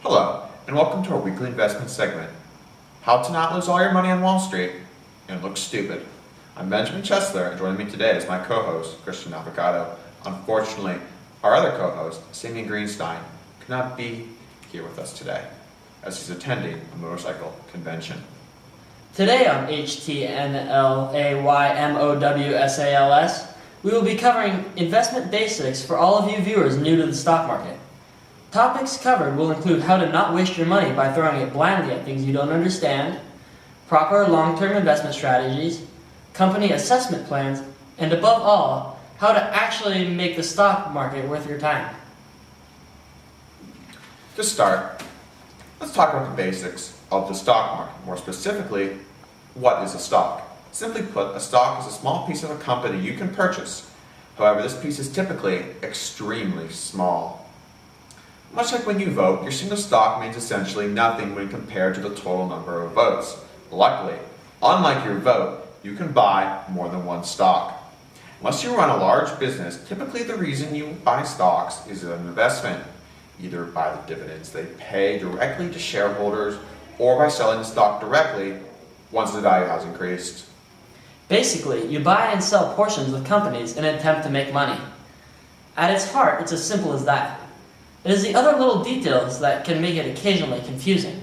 Hello, and welcome to our weekly investment segment. How to not lose all your money on Wall Street and look stupid. I'm Benjamin Chesler, and joining me today is my co-host, Christian Avocado. Unfortunately, our other co-host, Simeon Greenstein, could not be here with us today, as he's attending a motorcycle convention. Today on HTNLAYMOWSALS, we will be covering investment basics for all of you viewers new to the stock market. Topics covered will include how to not waste your money by throwing it blindly at things you don't understand, proper long-term investment strategies, company assessment plans, and above all, how to actually make the stock market worth your time. To start, let's talk about the basics of the stock market. More specifically, what is a stock? Simply put, a stock is a small piece of a company you can purchase. However, this piece is typically extremely small. Much like when you vote, your single stock means essentially nothing when compared to the total number of votes. Luckily, unlike your vote, you can buy more than one stock. Unless you run a large business, typically the reason you buy stocks is an investment, either by the dividends they pay directly to shareholders or by selling the stock directly once the value has increased. Basically, you buy and sell portions of companies in an attempt to make money. At its heart, it's as simple as that. It is the other little details that can make it occasionally confusing.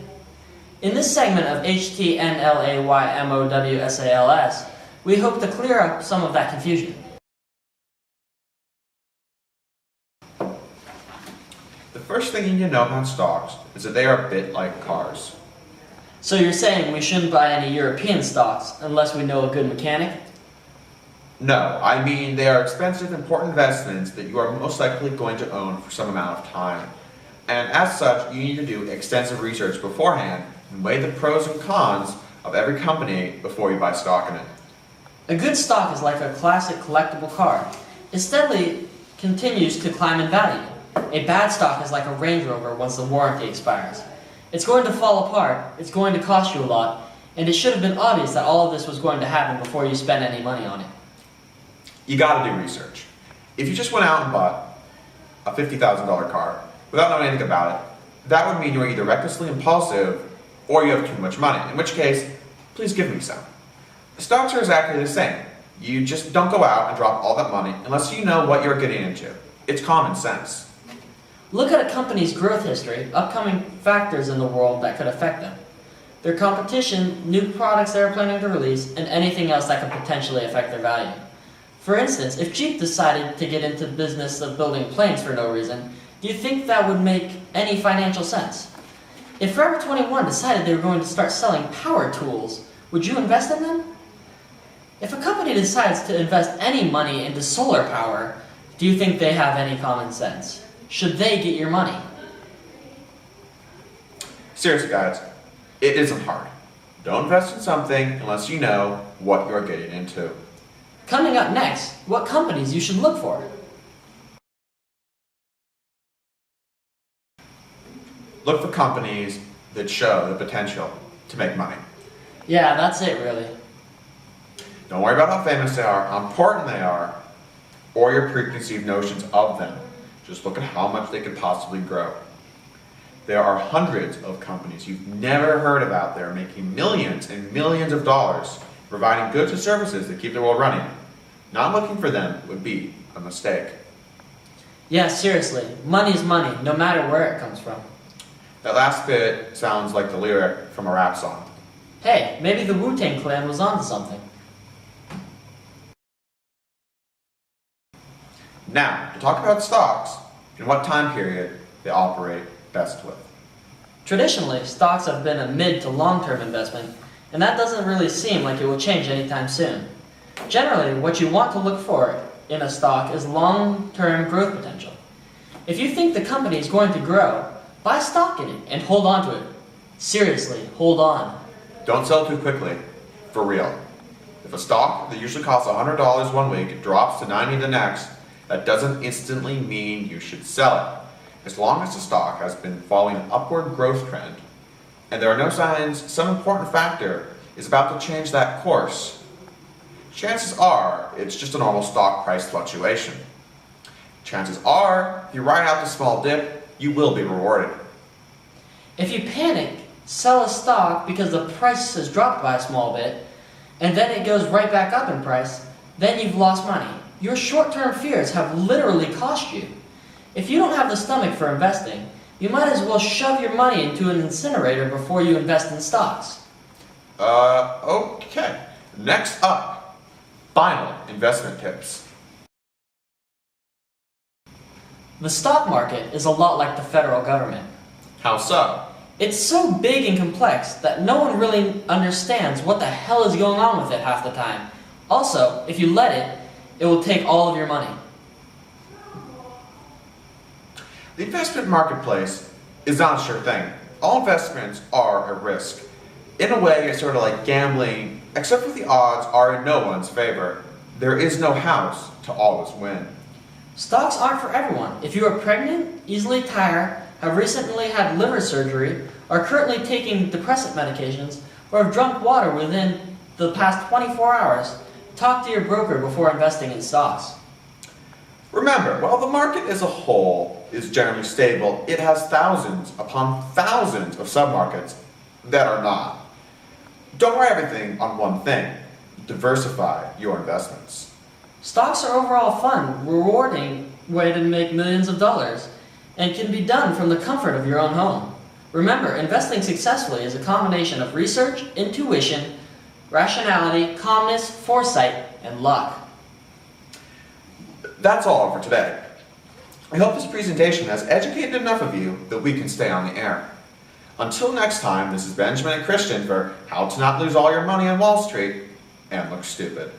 In this segment of HTNLAYMOWSALS, we hope to clear up some of that confusion. The first thing you need to know about stocks is that they are a bit like cars. So you're saying we shouldn't buy any European stocks unless we know a good mechanic? No, I mean they are expensive, important investments that you are most likely going to own for some amount of time. And as such, you need to do extensive research beforehand and weigh the pros and cons of every company before you buy stock in it. A good stock is like a classic collectible car. It steadily continues to climb in value. A bad stock is like a Range Rover once the warranty expires. It's going to fall apart, it's going to cost you a lot, and it should have been obvious that all of this was going to happen before you spend any money on it. You gotta do research. If you just went out and bought a $50,000 car without knowing anything about it, that would mean you are either recklessly impulsive or you have too much money, in which case, please give me some. The stocks are exactly the same. You just don't go out and drop all that money unless you know what you're getting into. It's common sense. Look at a company's growth history, upcoming factors in the world that could affect them, their competition, new products they are planning to release, and anything else that could potentially affect their value. For instance, if Jeep decided to get into the business of building planes for no reason, do you think that would make any financial sense? If Forever 21 decided they were going to start selling power tools, would you invest in them? If a company decides to invest any money into solar power, do you think they have any common sense? Should they get your money? Seriously guys, it isn't hard. Don't invest in something unless you know what you're getting into. Coming up next, what companies you should look for. Look for companies that show the potential to make money. Yeah, that's it really. Don't worry about how famous they are, how important they are, or your preconceived notions of them. Just look at how much they could possibly grow. There are hundreds of companies you've never heard about that are making millions and millions of dollars, providing goods and services that keep the world running. Not looking for them would be a mistake. Yeah, seriously, money is money, no matter where it comes from. That last bit sounds like the lyric from a rap song. Hey, maybe the Wu-Tang Clan was onto something. Now, to talk about stocks and what time period they operate best with. Traditionally, stocks have been a mid to long-term investment, and that doesn't really seem like it will change anytime soon. Generally, what you want to look for in a stock is long-term growth potential. If you think the company is going to grow, buy stock in it and hold on to it. Seriously, hold on. Don't sell too quickly, for real. If a stock that usually costs $100 one week drops to $90 the next, that doesn't instantly mean you should sell it. As long as the stock has been following an upward growth trend, and there are no signs some important factor is about to change that course, chances are it's just a normal stock price fluctuation. Chances are, if you ride out the small dip, you will be rewarded. If you panic, sell a stock because the price has dropped by a small bit, and then it goes right back up in price, then you've lost money. Your short-term fears have literally cost you. If you don't have the stomach for investing, you might as well shove your money into an incinerator before you invest in stocks. Okay. Next up, final investment tips. The stock market is a lot like the federal government. How so? It's so big and complex that no one really understands what the hell is going on with it half the time. Also, if you let it, it will take all of your money. The investment marketplace is not a sure thing. All investments are a risk. In a way, it's sort of like gambling, except for the odds are in no one's favor. There is no house to always win. Stocks aren't for everyone. If you are pregnant, easily tired, have recently had liver surgery, are currently taking depressant medications, or have drunk water within the past 24 hours, talk to your broker before investing in stocks. Remember, while the market as a whole is generally stable, it has thousands upon thousands of submarkets that are not. Don't wear everything on one thing. Diversify your investments. Stocks are overall fun, rewarding way to make millions of dollars, and can be done from the comfort of your own home. Remember, investing successfully is a combination of research, intuition, rationality, calmness, foresight, and luck. That's all for today. I hope this presentation has educated enough of you that we can stay on the air. Until next time, this is Benjamin and Christian for How to Not Lose All Your Money on Wall Street and Look Stupid.